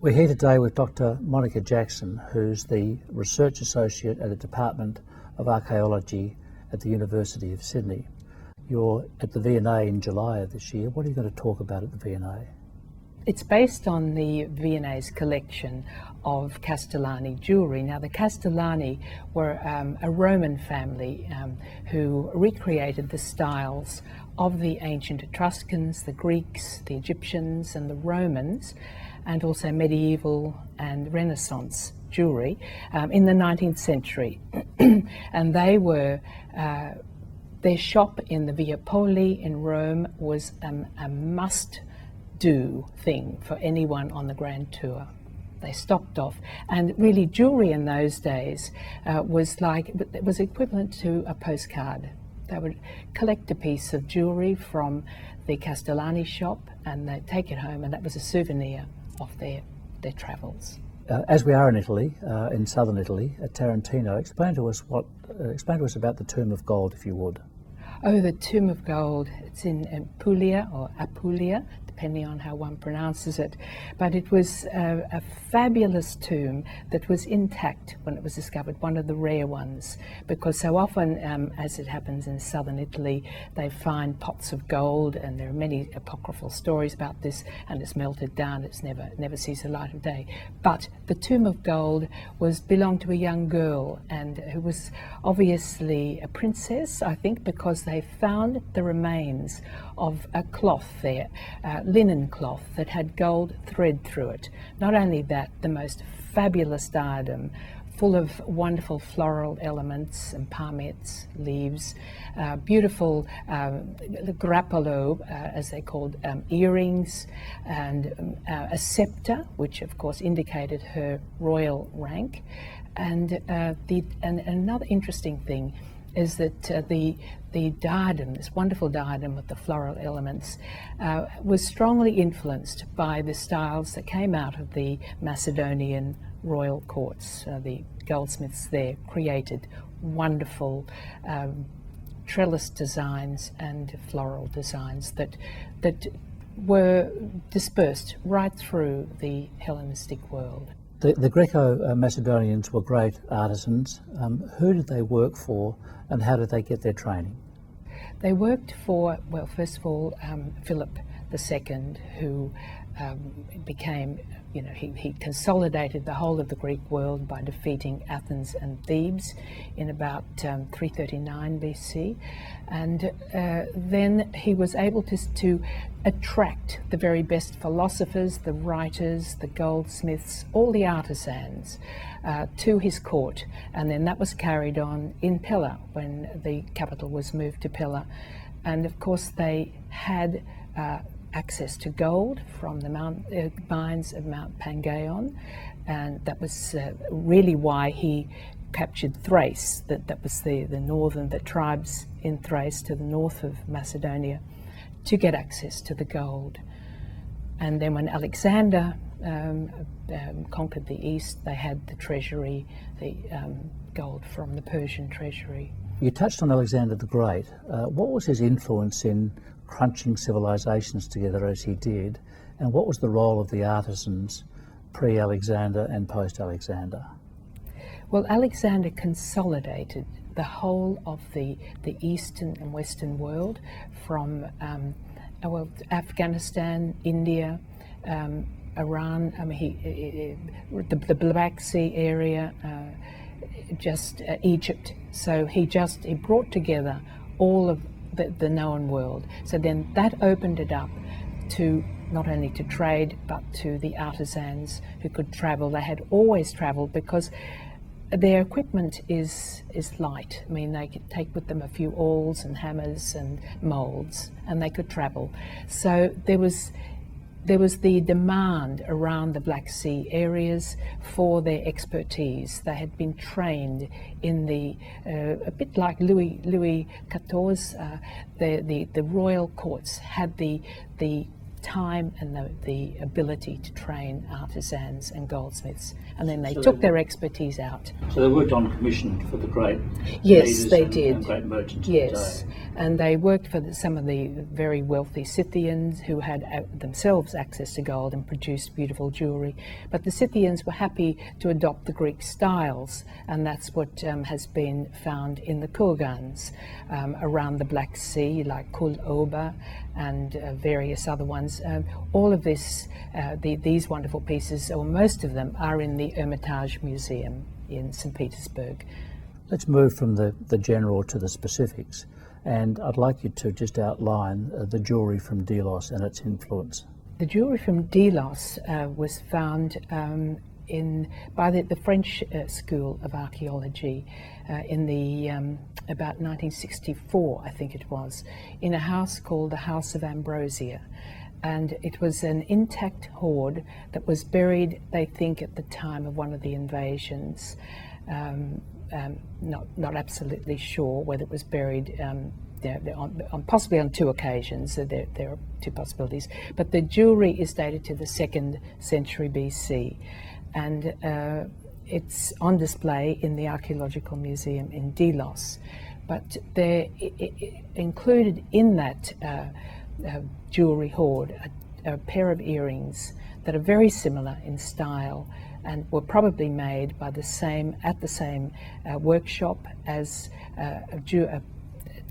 We're here today with Dr. Monica Jackson, who's the Research Associate at the Department of Archaeology at the University of Sydney. You're at the V&A in July of this year. What are you going to talk about at the V&A? It's based on the V&A's collection of Castellani jewellery. Now, the Castellani were a Roman family who recreated the styles of the ancient Etruscans, the Greeks, the Egyptians and the Romans, and also medieval and Renaissance jewellery in the 19th century. And they were, their shop in the Via Poli in Rome was a must-do thing for anyone on the Grand Tour. They stopped off, and really jewellery in those days was equivalent to a postcard. They would collect a piece of jewellery from the Castellani shop and they'd take it home, and that was a souvenir of their travels. As we are in Italy, in southern Italy, at Tarantino, explain to us about the Tomb of Gold, if you would. Oh, the Tomb of Gold. It's in Apulia, or Apulia, depending on how one pronounces it. But it was a fabulous tomb that was intact when it was discovered, one of the rare ones, because so often, as it happens in southern Italy, they find pots of gold, and there are many apocryphal stories about this, and it's melted down, it's never sees the light of day. But the Tomb of Gold belonged to a young girl, and who was obviously a princess, I think, because they found the remains of a cloth there, linen cloth that had gold thread through it. Not only that, the most fabulous diadem, full of wonderful floral elements and palmettes, leaves, beautiful grappolo, as they called, earrings, and a scepter, which of course indicated her royal rank. And another interesting thing is that the diadem, this wonderful diadem with the floral elements, was strongly influenced by the styles that came out of the Macedonian royal courts. The goldsmiths there created wonderful trellis designs and floral designs that were dispersed right through the Hellenistic world. The Greco-Macedonians were great artisans. Who did they work for, and how did they get their training? They worked for, well, first of all, Philip II, who became, he consolidated the whole of the Greek world by defeating Athens and Thebes in about 339 BC. And then he was able to attract the very best philosophers, the writers, the goldsmiths, all the artisans to his court. And then that was carried on in Pella when the capital was moved to Pella. And of course they had access to gold from the mines of Mount Pangaeon, and that was really why he captured Thrace. That was the tribes in Thrace to the north of Macedonia, to get access to the gold. And then when Alexander conquered the east, they had the treasury, the gold from the Persian treasury. You touched on Alexander the Great. What was his influence in crunching civilizations together as he did, and what was the role of the artisans pre-Alexander and post-Alexander? Well, Alexander consolidated the whole of the eastern and western world, from Afghanistan, India, Iran, the Black Sea area, Egypt. So he brought together all of the known world. So then that opened it up to not only to trade, but to the artisans who could travel. They had always traveled because their equipment is light. I mean, they could take with them a few awls and hammers and molds, and they could travel. So there was the demand around the Black Sea areas for their expertise. They had been trained in a bit like Louis XIV, the royal courts had the time and the ability to train artisans and goldsmiths. And then they took their expertise out. So they worked on commission for the great Yes, they leaders did. and great merchants Yes, of the day. and they worked for some of the very wealthy Scythians who had themselves access to gold and produced beautiful jewellery. But the Scythians were happy to adopt the Greek styles, and that's what has been found in the kurgans around the Black Sea, like Kul Oba and various other ones. All of these wonderful pieces, or most of them, are in the Hermitage Museum in St. Petersburg. Let's move from the general to the specifics, and I'd like you to just outline the jewellery from Delos and its influence. The jewellery from Delos was found by the French School of Archaeology in the about 1964, I think it was, in a house called the House of Ambrosia. And it was an intact hoard that was buried, they think, at the time of one of the invasions. Not absolutely sure whether it was buried possibly on two occasions, so there are two possibilities. But the jewellery is dated to the 2nd century BC, and it's on display in the Archaeological Museum in Delos. But included in that jewellery hoard a pair of earrings that are very similar in style and were probably made by the same workshop as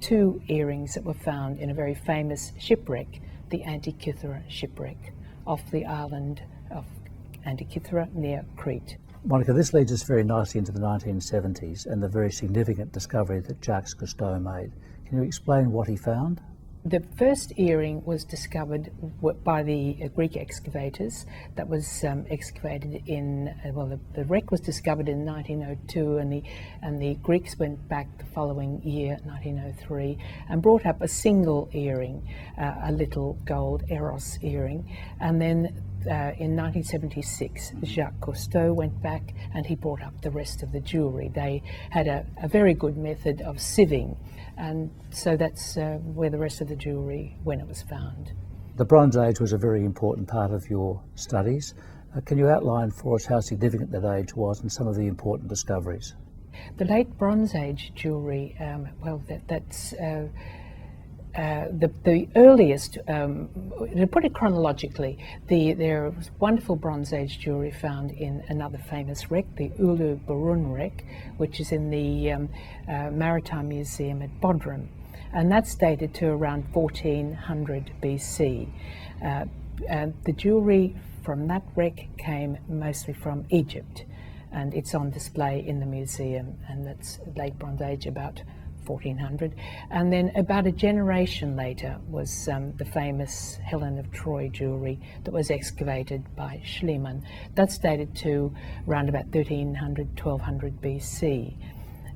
two earrings that were found in a very famous shipwreck, the Antikythera shipwreck, off the island of Antikythera near Crete. Monica, this leads us very nicely into the 1970s and the very significant discovery that Jacques Cousteau made. Can you explain what he found? The first earring was discovered by the Greek excavators. That was excavated in, the wreck was discovered in 1902, and the Greeks went back the following year, 1903, and brought up a single earring, a little gold Eros earring. And then in 1976, Jacques Cousteau went back and he brought up the rest of the jewellery. They had a very good method of sieving, and so that's where the rest of the jewellery, when it was found. The Bronze Age was a very important part of your studies. Can you outline for us how significant that age was and some of the important discoveries? The late Bronze Age jewellery, that's the earliest, to put it chronologically, there was wonderful Bronze Age jewellery found in another famous wreck, the Ulu Burun wreck, which is in the Maritime Museum at Bodrum, and that's dated to around 1400 BC. The jewellery from that wreck came mostly from Egypt, and it's on display in the museum, and that's late Bronze Age, about 1400. And then about a generation later was the famous Helen of Troy jewellery that was excavated by Schliemann. That's dated to around about 1300, 1200 BC.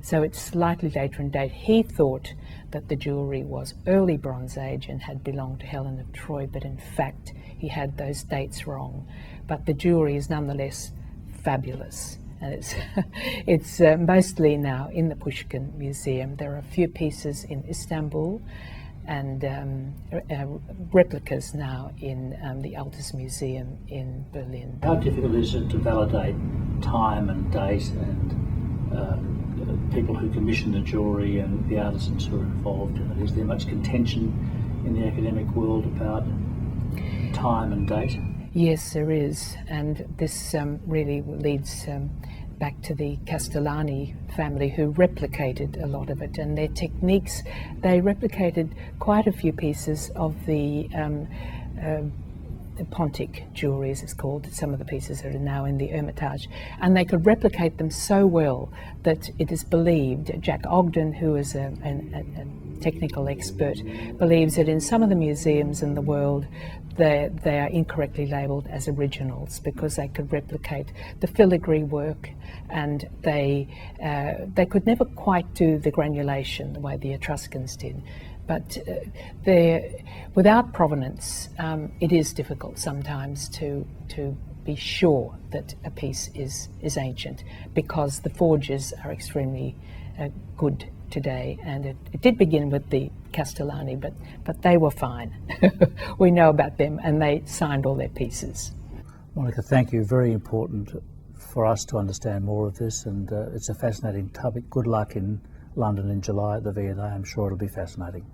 So it's slightly later in date. He thought that the jewellery was early Bronze Age and had belonged to Helen of Troy, but in fact he had those dates wrong. But the jewellery is nonetheless fabulous. And it's mostly now in the Pushkin Museum. There are a few pieces in Istanbul and replicas now in the Altes Museum in Berlin. How difficult is it to validate time and date and people who commission the jewellery and the artisans who are involved in it? Is there much contention in the academic world about time and date? Yes, there is, and this really leads back to the Castellani family, who replicated a lot of it, and their techniques. They replicated quite a few pieces of the Pontic jewellery, as it's called, some of the pieces that are now in the Hermitage, and they could replicate them so well that it is believed, Jack Ogden, who is a technical expert, believes that in some of the museums in the world they are incorrectly labelled as originals because they could replicate the filigree work, and they could never quite do the granulation the way the Etruscans did. But without provenance, it is difficult sometimes to be sure that a piece is ancient, because the forges are extremely good today. And it did begin with the Castellani, but they were fine. We know about them, and they signed all their pieces. Monica, thank you. Very important for us to understand more of this, and it's a fascinating topic. Good luck in London in July at the V&A. I'm sure it'll be fascinating.